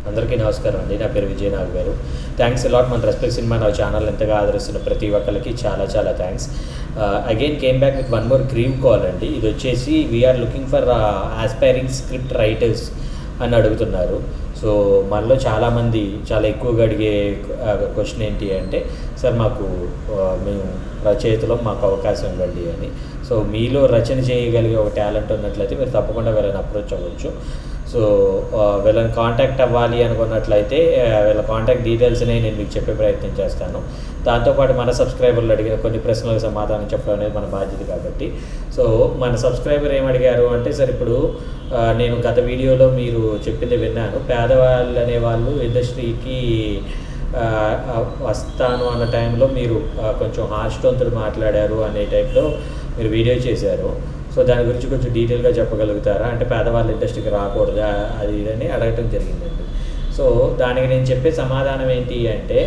అందరికీ నమస్కారం అండి. నా పేరు విజయ్ నాగ్ గారు. థ్యాంక్స్ అలాట్ మన రెస్పెక్ట్ సినిమా నా ఛానల్ ఎంతగా ఆదరిస్తున్న ప్రతి ఒక్కరికి చాలా చాలా thanks. Again came back with one more crew call అండి. ఇది వచ్చేసి we're looking for aspiring script writers అని అడుగుతున్నారు. సో మనలో చాలామంది చాలా ఎక్కువగా అడిగే క్వశ్చన్ ఏంటి అంటే, సార్ మాకు మేము రచయితలో మాకు అవకాశం ఇవ్వండి అని. సో మీలో రచన చేయగలిగే ఒక టాలెంట్ ఉన్నట్లయితే మీరు తప్పకుండా వీళ్ళని అప్రోచ్ అవ్వచ్చు. సో వీళ్ళని కాంటాక్ట్ అవ్వాలి అనుకున్నట్లయితే వీళ్ళ కాంటాక్ట్ డీటెయిల్స్ని నేను మీకు చెప్పే ప్రయత్నం చేస్తాను. దాంతోపాటు మన సబ్స్క్రైబర్లు అడిగిన కొన్ని ప్రశ్నలకు సమాధానం చెప్పడం అనేది మన బాధ్యత కాబట్టి. సో మన సబ్స్క్రైబర్ ఏమడిగారు అంటే, సార్ ఇప్పుడు నేను గత వీడియోలో మీరు చెప్పింది విన్నాను, పేదవాళ్ళు అనేవాళ్ళు ఇండస్ట్రీకి వస్తాను అన్న టైంలో మీరు కొంచెం హార్ష్టోన్తో మాట్లాడారు అనే టైప్లో మీరు వీడియో చేశారు. సో దాని గురించి కొంచెం డీటెయిల్గా చెప్పగలుగుతారా అంటే, పేదవాళ్ళ ఇండస్ట్రీకి రాకూడదా అది ఇదని అడగటం జరిగిందండి. సో దానికి నేను చెప్పే సమాధానం ఏంటి అంటే,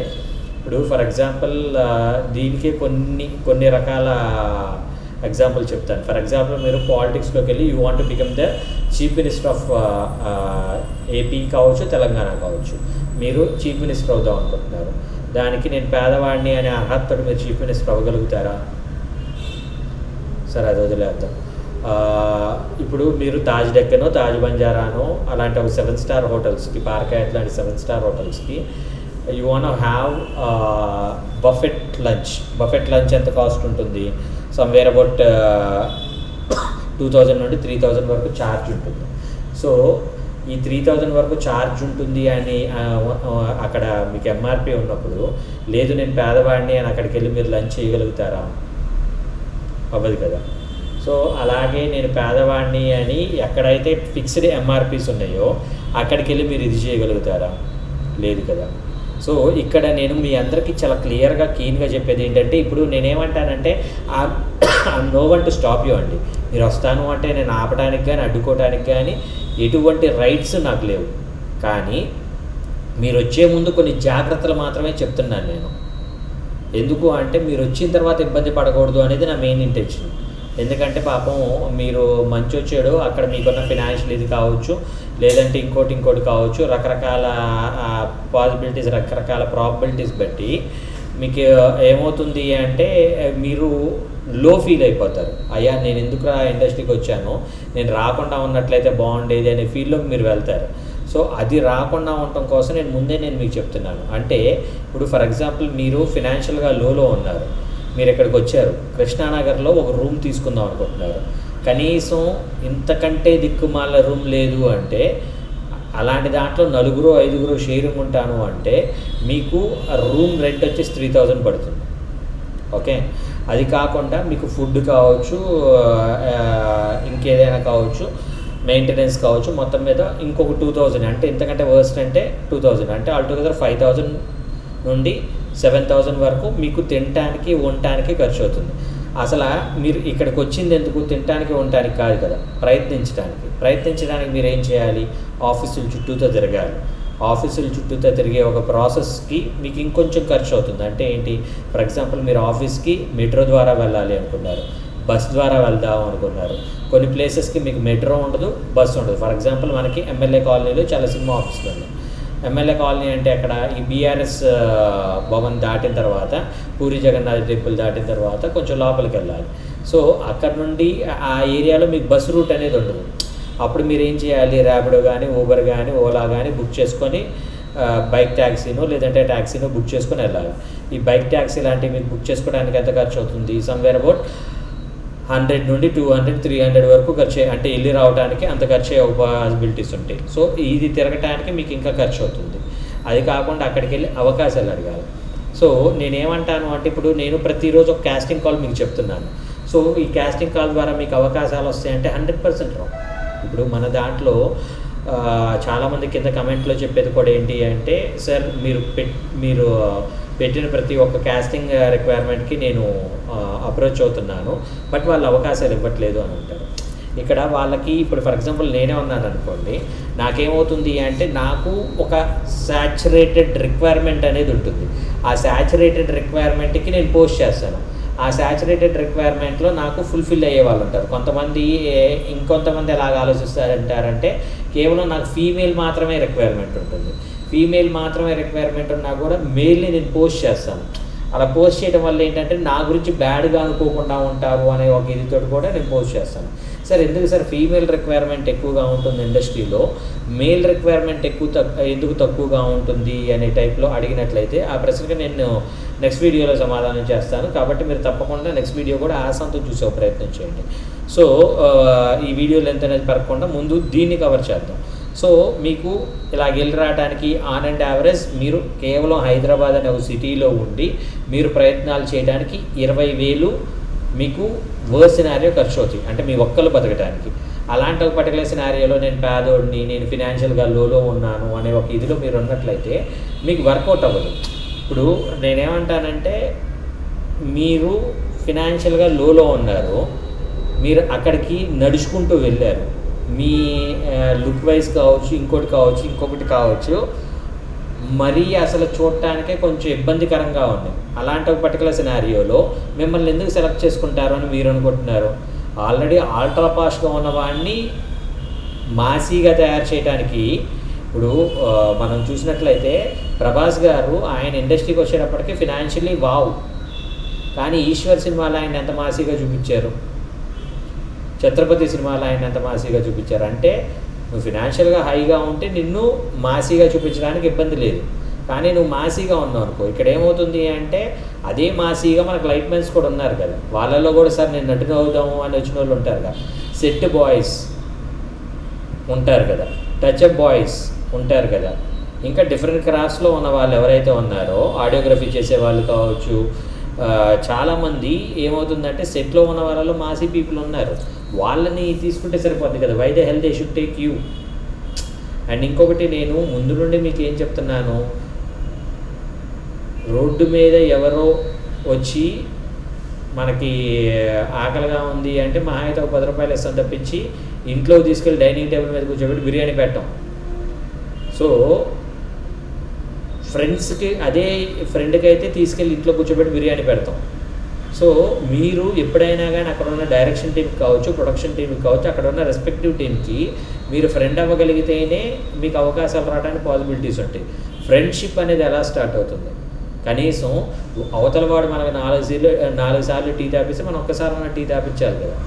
ఇప్పుడు ఫర్ ఎగ్జాంపుల్ దీనికి కొన్ని రకాల ఎగ్జాంపుల్ చెప్తాను. ఫర్ ఎగ్జాంపుల్ మీరు పాలిటిక్స్లోకి వెళ్ళి you want to become the chief minister of AP కావచ్చు, తెలంగాణ కావచ్చు. మీరు చీఫ్ మినిస్టర్ అవుదాం అనుకుంటున్నారు. దానికి నేను పేదవాడిని అనే అర్హతతో మీరు చీఫ్ మినిస్టర్ అవ్వగలుగుతారా? సరే, అది వదిలేద్దాం. ఇప్పుడు మీరు తాజ్ డెక్కనో, తాజ్ బంజారానో అలాంటి ఒక 7 స్టార్ హోటల్స్కి, పార్కాయట్ లాంటి 7 స్టార్ హోటల్స్కి you want have buffet lunch ఎంత కాస్ట్ ఉంటుంది? సమ్వేర్ అబౌట్ 2000 నుండి 3000 వరకు ఛార్జ్ ఉంటుంది. సో ఈ 3000 వరకు ఛార్జ్ ఉంటుంది అని అక్కడ మీకు ఎంఆర్పి ఉన్నప్పుడు, లేదు నేను పేదవాడిని అని అక్కడికి వెళ్ళి మీరు లంచ్ చేయగలుగుతారా? అవ్వదు కదా. సో అలాగే నేను పేదవాడిని అని ఎక్కడైతే ఫిక్స్డ్ ఎంఆర్పీస్ ఉన్నాయో అక్కడికి వెళ్ళి మీరు ఇది చేయగలుగుతారా? లేదు కదా. సో ఇక్కడ నేను మీ అందరికీ చాలా క్లియర్గా కీన్గా చెప్పేది ఏంటంటే, ఇప్పుడు నేనేమంటానంటే no one to stop you అండి. మీరు వస్తాను అంటే నేను ఆపడానికి కానీ అడ్డుకోవడానికి కానీ ఎటువంటి రైట్స్ నాకు లేవు. కానీ మీరు వచ్చే ముందు కొన్ని జాగ్రత్తలు మాత్రమే చెప్తున్నాను నేను. ఎందుకు అంటే, మీరు వచ్చిన తర్వాత ఇబ్బంది పడకూడదు అనేది నా మెయిన్ ఇంటెన్షన్. ఎందుకంటే పాపం మీరు మంచి వచ్చాడు, అక్కడ మీకున్న ఫినాన్షియల్ ఇది కావచ్చు, లేదంటే ఇంకోటి కావచ్చు, రకరకాల పాసిబిలిటీస్, రకరకాల ప్రాబిలిటీస్ బట్టి మీకు ఏమవుతుంది అంటే మీరు లో ఫీల్ అయిపోతారు. అయ్యా నేను ఎందుకు ఇండస్ట్రీకి వచ్చాను, నేను రాకుండా ఉన్నట్లయితే బాగుండేది అనే ఫీల్లోకి మీరు వెళ్తారు. సో అది రాకుండా ఉండటం కోసం నేను మీకు చెప్తున్నాను. అంటే ఇప్పుడు ఫర్ ఎగ్జాంపుల్ మీరు ఫినాన్షియల్గా లోలో ఉన్నారు, మీరు ఇక్కడికి వచ్చారు, కృష్ణానగర్లో ఒక రూమ్ తీసుకుందాం అనుకుంటున్నారు. కనీసం ఇంతకంటే దిక్కుమాల రూమ్ లేదు అంటే, అలాంటి దాంట్లో 4-5 షేరింగ్ ఉంటాను అంటే మీకు రూమ్ రెంట్ వచ్చేసి 3000 పడుతుంది. ఓకే, అది కాకుండా మీకు ఫుడ్ కావచ్చు, ఇంకేదైనా కావచ్చు, మెయింటెనెన్స్ కావచ్చు, మొత్తం మీద ఇంకొక 2000, అంటే ఇంతకంటే వర్స్ట్ అంటే 2000, అంటే ఆల్టుగెదర్ 5000 నుండి 7000 వరకు మీకు తినటానికి ఉండటానికి ఖర్చు అవుతుంది. అసలు మీరు ఇక్కడికి వచ్చింది ఎందుకు? తినటానికి ఉండటానికి కాదు కదా, ప్రయత్నించడానికి మీరు ఏం చేయాలి? ఆఫీసుల చుట్టూతో తిరగాలి. ఆఫీసుల చుట్టూతో తిరిగే ఒక ప్రాసెస్కి మీకు ఇంకొంచెం ఖర్చు అవుతుంది. అంటే ఏంటి? ఫర్ ఎగ్జాంపుల్ మీరు ఆఫీస్కి మెట్రో ద్వారా వెళ్ళాలి అనుకున్నారు, బస్ ద్వారా వెళ్దాం అనుకున్నారు. కొన్ని ప్లేసెస్కి మీకు మెట్రో ఉండదు, బస్సు ఉండదు. ఫర్ ఎగ్జాంపుల్ మనకి ఎమ్మెల్యే కాలనీలో చాలా సినిమా ఆఫీసులు ఉన్నాయి. ఎమ్మెల్యే కాలనీ అంటే అక్కడ ఈ బీఆర్ఎస్ భవన్ దాటిన తర్వాత, పూరి జగన్నాథ్ టెంపుల్ దాటిన తర్వాత కొంచెం లోపలికి వెళ్ళాలి. సో అక్కడ నుండి ఆ ఏరియాలో మీకు బస్సు రూట్ అనేది ఉండదు. అప్పుడు మీరు ఏం చేయాలి? ర్యాపిడో కానీ, ఊబర్ కానీ, ఓలా కానీ బుక్ చేసుకొని బైక్ ట్యాక్సీనో లేదంటే ట్యాక్సీనో బుక్ చేసుకొని వెళ్ళాలి. ఈ బైక్ ట్యాక్సీ లాంటివి మీకు బుక్ చేసుకోవడానికి ఎంత ఖర్చు అవుతుంది? సమ్వేర్ అబౌట్ 100 నుండి 200, 300 వరకు ఖర్చు, అంటే వెళ్ళి రావడానికి అంత ఖర్చు అయ్యే పాసిబిలిటీస్ ఉంటాయి. సో ఇది తిరగటానికి మీకు ఇంకా ఖర్చు అవుతుంది. అది కాకుండా అక్కడికి వెళ్ళి అవకాశాలు అడగాలి. సో నేనేమంటాను అంటే, ఇప్పుడు నేను ప్రతిరోజు ఒక కాస్టింగ్ కాల్ మీకు చెప్తున్నాను. సో ఈ కాస్టింగ్ కాల్ ద్వారా మీకు అవకాశాలు వస్తాయంటే 100% రావు. ఇప్పుడు మన దాంట్లో చాలామంది కింద కమెంట్లో చెప్పేది కూడా ఏంటి అంటే, సార్ మీరు పెట్టిన ప్రతి ఒక్క కాస్టింగ్ రిక్వైర్మెంట్కి నేను అప్రోచ్ అవుతున్నాను, బట్ వాళ్ళు అవకాశాలు ఇవ్వట్లేదు అని అంటారు. ఇక్కడ వాళ్ళకి ఇప్పుడు ఫర్ ఎగ్జాంపుల్ నేనే ఉన్నాను అనుకోండి, నాకేమవుతుంది అంటే నాకు ఒక శాచురేటెడ్ రిక్వైర్మెంట్ అనేది ఉంటుంది. ఆ శాచురేటెడ్ రిక్వైర్మెంట్కి నేను పోస్ట్ చేస్తాను. ఆ శాచురేటెడ్ రిక్వైర్మెంట్లో నాకు ఫుల్ఫిల్ అయ్యే వాళ్ళు ఉంటారు. కొంతమంది ఇంకొంతమంది ఎలాగ ఆలోచిస్తారంటారంటే కేవలం నాకు ఫీమేల్ మాత్రమే రిక్వైర్మెంట్ ఉంటుంది. ఫీమేల్ మాత్రమే రిక్వైర్మెంట్ ఉన్నా కూడా మేల్ని నేను పోస్ట్ చేస్తాను. అలా పోస్ట్ చేయడం వల్ల ఏంటంటే నా గురించి బ్యాడ్గా అనుకోకుండా ఉంటారు అనే ఒక ఇదితో కూడా నేను పోస్ట్ చేస్తాను. సార్ ఎందుకు సార్ ఫీమేల్ రిక్వైర్మెంట్ ఎక్కువగా ఉంటుంది ఇండస్ట్రీలో, మేల్ రిక్వైర్మెంట్ ఎందుకు తక్కువగా ఉంటుంది అనే టైప్లో అడిగినట్లయితే ఆ ప్రశ్నకి నేను నెక్స్ట్ వీడియోలో సమాధానం చేస్తాను. కాబట్టి మీరు తప్పకుండా నెక్స్ట్ వీడియో కూడా ఆసంతో చూసే ప్రయత్నం చేయండి. సో ఈ వీడియో లెంత్ అనేది పెరగకుండా ముందు దీన్ని కవర్ చేద్దాం. సో మీకు ఇలా వెళ్ళి రావడానికి ఆన్ అండ్ యావరేజ్ మీరు కేవలం హైదరాబాద్ అనే ఒక సిటీలో ఉండి మీరు ప్రయత్నాలు చేయడానికి 20,000 మీకు వర్స్ట్ సినారియో ఖర్చు అవుతాయి, అంటే మీ ఒక్కళ్ళు బతకడానికి. అలాంటి ఒక పర్టికులర్ సినారియోలో నేను పేదోడిని, నేను ఫినాన్షియల్గా లోలో ఉన్నాను అనే ఒక ఇదిలో మీరు ఉన్నట్లయితే మీకు వర్కౌట్ అవ్వదు. ఇప్పుడు నేనేమంటానంటే మీరు ఫినాన్షియల్గా లోలో ఉన్నారు, మీరు అక్కడికి నడుచుకుంటూ వెళ్ళారు, మీ లుక్ వైజ్ కావచ్చు, ఇంకొకటి కావచ్చు, మరీ అసలు చూడటానికే కొంచెం ఇబ్బందికరంగా ఉంది. అలాంటి ఒక పర్టికులర్ సినారియోలో మిమ్మల్ని ఎందుకు సెలెక్ట్ చేసుకుంటారు అని మీరు అనుకుంటున్నారు? ఆల్రెడీ ఆల్ట్రా పాస్ట్గా ఉన్నవాడిని మాసీగా తయారు చేయడానికి ఇప్పుడు మనం చూసినట్లయితే ప్రభాస్ గారు ఆయన ఇండస్ట్రీకి వచ్చేటప్పటికి ఫినాన్షియల్లీ వావ్, కానీ ఈశ్వర్ సినిమాలో ఆయన ఎంత మాసీగా చూపించారు, ఛత్రపతి సినిమాలో ఆయన ఎంత మాసీగా చూపించారు. అంటే నువ్వు ఫినాన్షియల్గా హైగా ఉంటే నిన్ను మాసీగా చూపించడానికి ఇబ్బంది లేదు, కానీ నువ్వు మాసీగా ఉన్నావు అనుకో, ఇక్కడ ఏమవుతుంది అంటే అదే మాసీగా మనకు లైట్ మెన్స్ కూడా ఉన్నారు కదా, వాళ్ళల్లో కూడా సార్ నేను నటుడు అవుదాము అని వచ్చిన వాళ్ళు ఉంటారు కదా, సెట్ బాయ్స్ ఉంటారు కదా, టచ్ అప్ బాయ్స్ ఉంటారు కదా, ఇంకా డిఫరెంట్ క్రాఫ్ట్స్లో ఉన్న వాళ్ళు ఎవరైతే ఉన్నారో ఆడియోగ్రఫీ చేసే వాళ్ళు కావచ్చు, చాలామంది ఏమవుతుందంటే సెట్లో ఉన్న వాళ్ళలో మాసీ పీపుల్ ఉన్నారు, వాళ్ళని తీసుకుంటే సరిపోద్ది కదా. Why the hell they should take you. And ఇంకొకటి నేను ముందు నుండి మీకు ఏం చెప్తున్నాను, రోడ్డు మీద ఎవరో వచ్చి మనకి ఆకలిగా ఉంది అంటే మహా అయితే ఒక 10 రూపాయలు ఇస్తాం తప్పించి ఇంట్లో తీసుకెళ్ళి డైనింగ్ టేబుల్ మీద కూర్చోబెట్టి బిర్యానీ పెట్టాం. సో ఫ్రెండ్స్కి అదే ఫ్రెండ్కి అయితే తీసుకెళ్ళి ఇంట్లో కూర్చోబెట్టి బిర్యానీ పెడతాం. సో మీరు ఎప్పుడైనా కానీ అక్కడ ఉన్న డైరెక్షన్ టీంకి కావచ్చు, ప్రొడక్షన్ టీంకి కావచ్చు, అక్కడ ఉన్న రెస్పెక్టివ్ టీంకి మీరు ఫ్రెండ్ అవ్వగలిగితేనే మీకు అవకాశాలు రావడానికి పాసిబిలిటీస్ ఉంటాయి. ఫ్రెండ్షిప్ అనేది ఎలా స్టార్ట్ అవుతుంది, కనీసం అవతల వాడు మనకు 4 సార్లు టీ తాపిస్తే మనం ఒక్కసారి టీ తాపించాలి కదా.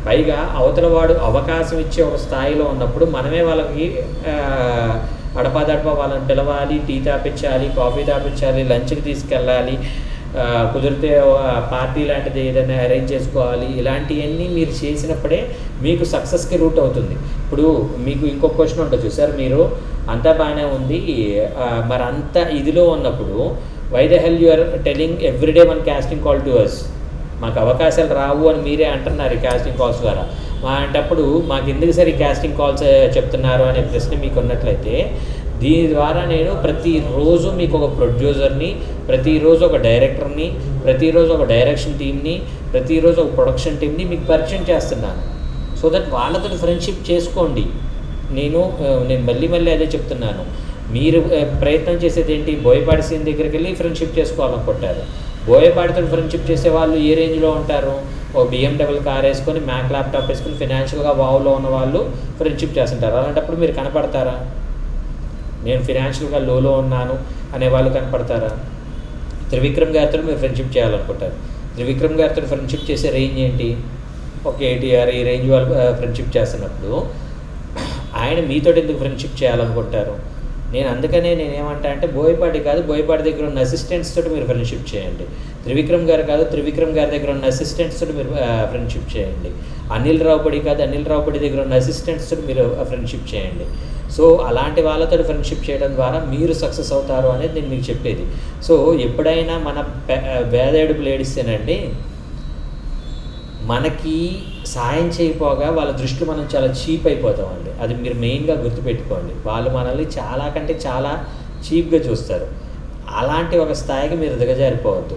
పైగా అవతల వాడు అవకాశం ఇచ్చే ఒక స్థాయిలో ఉన్నప్పుడు మనమే వాళ్ళకి అడపాదడపా వాళ్ళని పిలవాలి, టీ తాపించాలి, కాఫీ తాపించాలి, లంచ్కి తీసుకెళ్ళాలి, కుదిరితే పార్టీ లాంటిది ఏదైనా అరేంజ్ చేసుకోవాలి. ఇలాంటివన్నీ మీరు చేసినప్పుడే మీకు సక్సెస్కి రూట్ అవుతుంది. ఇప్పుడు మీకు ఇంకొక క్వశ్చన్ ఉంటుంది సార్, మీరు అంతా బాగానే ఉంది మరి అంత ఇదిలో ఉన్నప్పుడు why the hell you are telling everyday one casting call to us, మాకు అవకాశాలు రావు అని మీరే అంటున్నారు ఈ కాస్టింగ్ కాల్స్ ద్వారా. అంటప్పుడు మాకు ఎందుకు సరే ఈ కాస్టింగ్ కాల్స్ చెప్తున్నారు అనే ప్రశ్న మీకు ఉన్నట్లయితే, దీని ద్వారా నేను ప్రతిరోజు మీకు ఒక ప్రొడ్యూసర్ని, ప్రతిరోజు ఒక డైరెక్టర్ని, ప్రతిరోజు ఒక డైరెక్షన్ టీమ్ని, ప్రతిరోజు ఒక ప్రొడక్షన్ టీమ్ని మీకు పరిచయం చేస్తున్నాను. సో దట్ వాళ్ళతో ఫ్రెండ్షిప్ చేసుకోండి. నేను మళ్ళీ అదే చెప్తున్నాను, మీరు ప్రయత్నం చేసేది ఏంటి, బోయపాటి సీన్ దగ్గరికి వెళ్ళి ఫ్రెండ్షిప్ చేసుకోవాలనుకుంటారు. బోయపాటితో ఫ్రెండ్షిప్ చేసే వాళ్ళు ఏ రేంజ్లో ఉంటారు, ఓ BMW కార్ వేసుకొని మ్యాక్ ల్యాప్టాప్ వేసుకొని ఫినాన్షియల్గా వావ్లో ఉన్న వాళ్ళు ఫ్రెండ్షిప్ చేస్తుంటారు. అలాంటప్పుడు మీరు కనపడతారా? నేను ఫినాన్షియల్గా లోలో ఉన్నాను అనే వాళ్ళు కనపడతారా? త్రివిక్రమ్ గారితో మీరు ఫ్రెండ్షిప్ చేయాలనుకుంటారు. త్రివిక్రమ్ గారితో ఫ్రెండ్షిప్ చేసే రేంజ్ ఏంటి, ఒక ATR ఈ రేంజ్ వాళ్ళు ఫ్రెండ్షిప్ చేస్తున్నప్పుడు ఆయన మీతో ఎందుకు ఫ్రెండ్షిప్ చేయాలనుకుంటారు? అందుకనే నేనేమంటా అంటే బోయపాటి కాదు, బోయపాటి దగ్గర ఉన్న అసిస్టెంట్స్ తోటి మీరు ఫ్రెండ్షిప్ చేయండి. త్రివిక్రమ్ గారు కాదు, త్రివిక్రమ్ గారి దగ్గర ఉన్న అసిస్టెంట్స్ తోటి మీరు ఫ్రెండ్షిప్ చేయండి. అనిల్ రావుపడి కాదు, అనిల్ రావుపడి దగ్గర ఉన్న అసిస్టెంట్స్ తోటి మీరు ఫ్రెండ్షిప్ చేయండి. సో అలాంటి వాళ్ళతో ఫ్రెండ్షిప్ చేయడం ద్వారా మీరు సక్సెస్ అవుతారు అనేది నేను మీకు చెప్పేది. సో ఎప్పుడైనా మన వేదేడుపులు ఏడిస్తేనండి మనకి సాయం చేయపోగా వాళ్ళ దృష్టిలో మనం చాలా చీప్ అయిపోతామండి. అది మీరు మెయిన్గా గుర్తుపెట్టుకోండి. వాళ్ళు మనల్ని చాలా కంటే చాలా చీప్గా చూస్తారు. అలాంటి ఒక స్థాయికి మీరు దిగజారిపోవద్దు.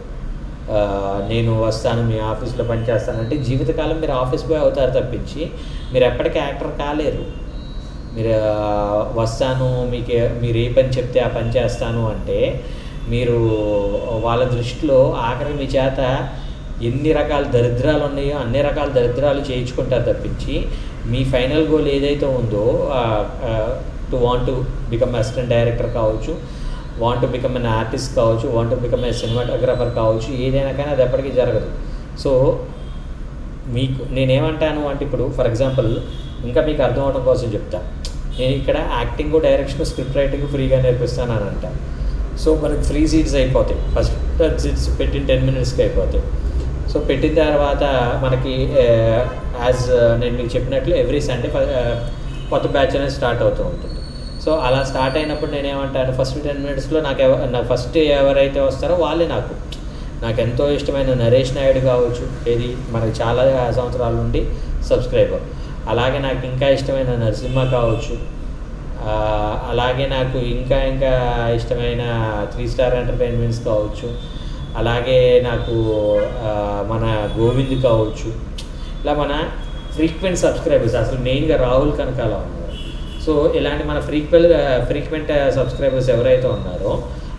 నేను వస్తాను మీ ఆఫీస్లో పనిచేస్తానంటే జీవితకాలం మీరు ఆఫీస్ బాయ్ అవుతారు తప్పించి మీరు ఎప్పటికీ యాక్టర్ కాలేరు. మీరు వస్తాను మీరు ఏ పని చెప్తే ఆ పని చేస్తాను అంటే మీరు వాళ్ళ దృష్టిలో ఆఖరి మీ చేత ఎన్ని రకాల దరిద్రాలు ఉన్నాయో అన్ని రకాల దరిద్రాలు చేయించుకుంటారు తప్పించి మీ ఫైనల్ గోల్ ఏదైతే ఉందో to want to become assistant director కావచ్చు, want to become an artist కావచ్చు, want to become a cinematographer కావచ్చు, ఏదైనా కానీ అది ఎప్పటికీ జరగదు. సో మీకు నేనేమంటాను అంటే ఇప్పుడు ఫర్ ఎగ్జాంపుల్ ఇంకా మీకు అర్థం అవడం కోసం చెప్తా, నేను ఇక్కడ యాక్టింగ్, డైరెక్షన్, స్క్రిప్ట్ రైటింగ్ ఫ్రీగా నేర్పిస్తాను అని అంట. సో మనకి ఫ్రీ సీట్స్ అయిపోతాయి, ఫస్ట్ సీట్స్ పెట్టిన 10 minutesకి అయిపోతాయి. సో పెట్టిన తర్వాత మనకి యాజ్ నేను మీకు చెప్పినట్లు ఎవ్రీ సండే కొత్త బ్యాచ్ అనేది స్టార్ట్ అవుతూ ఉంటుంది. సో అలా స్టార్ట్ అయినప్పుడు నేనేమంటాను, ఫస్ట్ 10 minutesలో నాకు ఫస్ట్ ఎవరైతే వస్తారో వాళ్ళే నాకు ఎంతో ఇష్టమైన నరేష్ నాయుడు కావచ్చు, ఏది మనకి చాలా సంవత్సరాల నుండి సబ్స్క్రైబర్. అలాగే నాకు ఇంకా ఇష్టమైన నరసింహ కావచ్చు, అలాగే నాకు ఇంకా ఇష్టమైన 3 Star ఎంటర్టైన్మెంట్స్ కావచ్చు, అలాగే నాకు మన గోవింద్ కావచ్చు. ఇలా మన ఫ్రీక్వెంట్ సబ్స్క్రైబర్స్, అసలు మెయిన్గా రాహుల్ కనకాల ఉన్నారు. సో ఇలాంటి మన ఫ్రీక్వెంట్ సబ్స్క్రైబర్స్ ఎవరైతే ఉన్నారో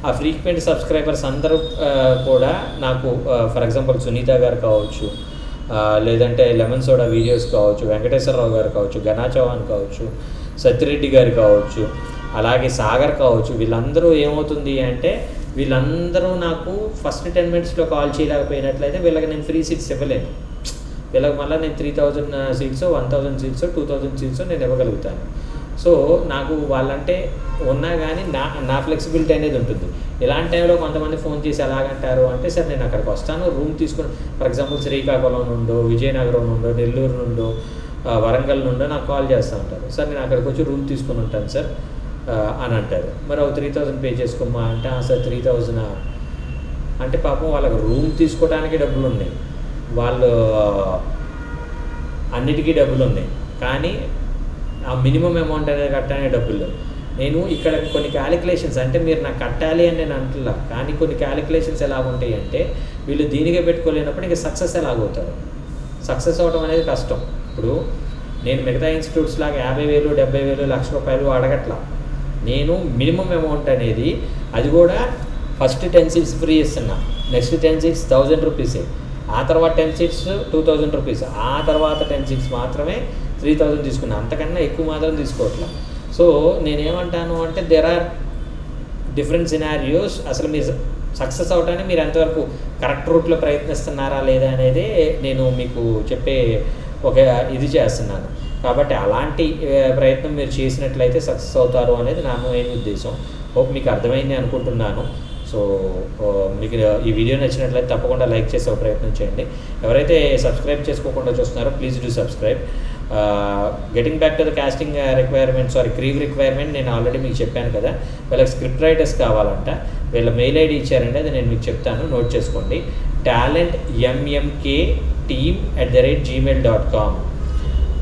ఆ ఫ్రీక్వెంట్ సబ్స్క్రైబర్స్ అందరూ కూడా నాకు ఫర్ ఎగ్జాంపుల్ సునీత గారు కావచ్చు, లేదంటే లెమన్ సోడా వీడియోస్ కావచ్చు, వెంకటేశ్వరరావు గారు కావచ్చు, ఘనా చౌహాన్ కావచ్చు, సత్యరెడ్డి గారు కావచ్చు, అలాగే సాగర్ కావచ్చు, వీళ్ళందరూ ఏమవుతుంది అంటే వీళ్ళందరూ నాకు ఫస్ట్ 10 minutesలో కాల్ చేయలేకపోయినట్లయితే వీళ్ళకి నేను ఫ్రీ సీట్స్ ఇవ్వలేను. వీళ్ళకి మళ్ళీ నేను 3000 సీట్స్, 1000 సీట్స్, 2000 సీట్స్ నేను ఇవ్వగలుగుతాను. సో నాకు వాళ్ళంటే ఉన్నా కానీ నా ఫ్లెక్సిబిలిటీ అనేది ఉంటుంది. ఇలాంటి టైంలో కొంతమంది ఫోన్ చేసి ఎలాగంటారు అంటే, సార్ నేను అక్కడికి వస్తాను, రూమ్ తీసుకుని ఫర్ ఎగ్జాంపుల్ శ్రీకాకుళం నుండో, విజయనగరం నుండో, నెల్లూరు నుండో, వరంగల్ నుండో నాకు కాల్ చేస్తూ ఉంటారు. సార్ నేను అక్కడికి వచ్చి రూమ్ తీసుకుని ఉంటాను సార్ అని అంటారు. మరి ఒక 3000 పే చేసుకోమా అంటే, సార్ 3000 అంటే పాపం వాళ్ళకి రూమ్ తీసుకోవడానికి డబ్బులు ఉన్నాయి, వాళ్ళు అన్నిటికీ డబ్బులు ఉన్నాయి, కానీ ఆ మినిమం అమౌంట్ అనేది కట్టడానికి డబ్బులు లేవు. నేను ఇక్కడ కొన్ని క్యాలిక్యులేషన్స్, అంటే మీరు నాకు కట్టాలి అని నేను అంటున్నా, కానీ కొన్ని క్యాలిక్యులేషన్స్ ఎలా ఉంటాయి అంటే వీళ్ళు దీనిగా పెట్టుకోలేనప్పుడు ఇంకా సక్సెస్ ఎలాగవుతారు. సక్సెస్ అవ్వడం అనేది కష్టం. ఇప్పుడు నేను మిగతా ఇన్స్టిట్యూట్స్ లాగా 50,000, 70,000, ₹1,00,000 అడగట్లా. నేను మినిమం అమౌంట్ అనేది, అది కూడా ఫస్ట్ 10 seats ఫ్రీ ఇస్తున్నా, నెక్స్ట్ 10 seats ₹1,000, ఆ తర్వాత 10 seats ₹2,000, ఆ తర్వాత 10 seats మాత్రమే 3,000 తీసుకున్నా, అంతకన్నా ఎక్కువ మాత్రం తీసుకోవట్లా. సో నేనేమంటాను అంటే దెర్ ఆర్ డిఫరెంట్ సినారియోస్. అసలు మీరు సక్సెస్ అవడానికి మీరు ఎంతవరకు కరెక్ట్ రూట్లో ప్రయత్నిస్తున్నారా లేదా అనేది నేను మీకు చెప్పే ఒక ఇది చేస్తున్నాను. కాబట్టి అలాంటి ప్రయత్నం మీరు చేసినట్లయితే సక్సెస్ అవుతారు అనేది నా మెయిన్ ఉద్దేశం. హోప్ మీకు అర్థమైంది అనుకుంటున్నాను. సో మీకు ఈ వీడియో నచ్చినట్లయితే తప్పకుండా లైక్ చేసే ప్రయత్నం చేయండి. ఎవరైతే సబ్స్క్రైబ్ చేసుకోకుండా చూస్తున్నారో please do subscribe. Getting back to the casting requirement, crew requirement నేను ఆల్రెడీ మీకు చెప్పాను కదా. వీళ్ళకి స్క్రిప్ట్ రైటర్స్ కావాలంట. వీళ్ళ మెయిల్ ఐడి ఇచ్చారండి, అది నేను మీకు చెప్తాను, నోట్ చేసుకోండి. talentmmkteam@gmail.com.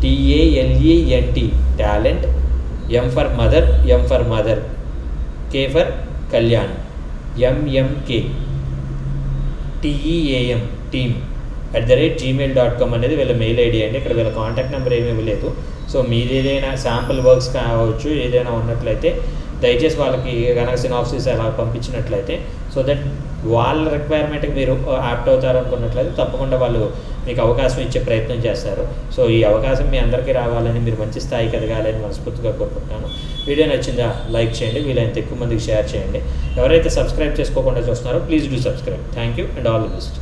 TALENT talent, M for mother, M for mother, K for Kalyan, MMK TEAM team@gmail.com అనేది వీళ్ళ మెయిల్ ఐడి అండి. ఇక్కడ వీళ్ళ కాంటాక్ట్ నెంబర్ ఏమీ ఇవ్వలేదు. సో మీది ఏదైనా శాంపుల్ వర్క్స్ కావచ్చు, ఏదైనా ఉన్నట్లయితే దయచేసి వాళ్ళకి కనుక సినాప్సిస్ అలా పంపించినట్లయితే, సో దట్ వాళ్ళ రిక్వైర్మెంట్కి మీరు యాప్ట్ అవుతారు అనుకున్నట్లయితే తప్పకుండా వాళ్ళు మీకు అవకాశం ఇచ్చే ప్రయత్నం చేస్తారు. సో ఈ అవకాశం మీ అందరికీ రావాలని, మీరు మంచి స్థాయికి ఎదగాలని మనస్ఫూర్తిగా కోరుకుంటున్నాను. వీడియో నచ్చిందా లైక్ చేయండి, వీలైనంత ఎక్కువ మందికి షేర్ చేయండి. ఎవరైతే సబ్స్క్రైబ్ చేసుకోకుండా చూస్తున్నారో please do subscribe. Thank you and all the best.